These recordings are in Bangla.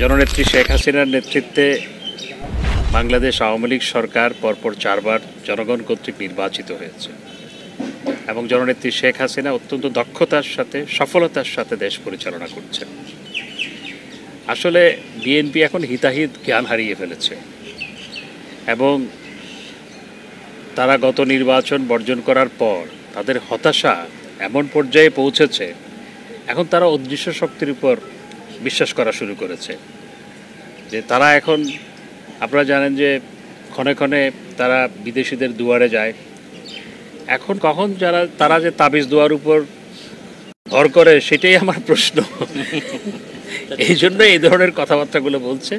জননেত্রী শেখ হাসিনার নেতৃত্বে বাংলাদেশ আওয়ামী লীগ সরকার পরপর 4 বার জনগণ কর্তৃক নির্বাচিত হয়েছে এবং জননেত্রী শেখ হাসিনা অত্যন্ত দক্ষতার সাথে সফলতার সাথে দেশ পরিচালনা করছেন। আসলে বিএনপি এখন হিতাহিত জ্ঞান হারিয়ে ফেলেছে এবং তারা গত নির্বাচন বর্জন করার পর তাদের হতাশা এমন পর্যায়ে পৌঁছেছে, এখন তারা অদৃশ্য শক্তির উপর বিশ্বাস করা শুরু করেছে। যে তারা এখন, আপনারা জানেন যে ক্ষণে ক্ষণে তারা বিদেশিদের দুয়ারে যায়। এখন কখন তারা যে তাবিজ দুয়ার উপর ভর করে সেটাই আমার প্রশ্ন। এই জন্য এই ধরনের কথাবার্তাগুলো বলছে।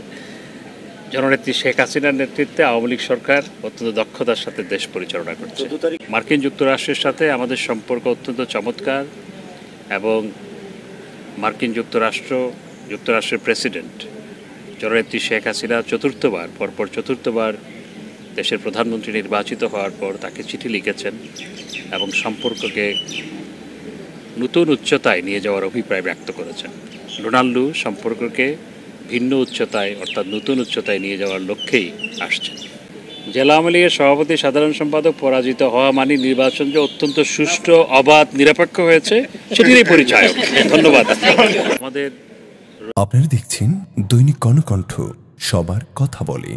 জননেত্রী শেখ হাসিনার নেতৃত্বে আওয়ামী লীগ সরকার অত্যন্ত দক্ষতার সাথে দেশ পরিচালনা করছে। মার্কিন যুক্তরাষ্ট্রের সাথে আমাদের সম্পর্ক অত্যন্ত চমৎকার এবং মার্কিন যুক্তরাষ্ট্রের প্রেসিডেন্ট জননেত্রী শেখ হাসিনা পরপর চতুর্থবার দেশের প্রধানমন্ত্রী নির্বাচিত হওয়ার পর তাকে চিঠি লিখেছেন এবং সম্পর্ককে নতুন উচ্চতায় নিয়ে যাওয়ার অভিপ্রায় ব্যক্ত করেছেন। ডোনাল্ড সম্পর্ককে ভিন্ন উচ্চতায় অর্থাৎ নতুন উচ্চতায় নিয়ে যাওয়ার লক্ষ্যেই আসছেন। জেলা আওয়ামী লীগের সভাপতি সাধারণ সম্পাদক পরাজিত হওয়া মানে নির্বাচন যে অত্যন্ত সুষ্ঠু, অবাধ, নিরপেক্ষ হয়েছে সেটিরই পরিচয়। ধন্যবাদ। আপনারা দেখছেন দৈনিক কর্ণকণ্ঠ, সবার কথা বলে।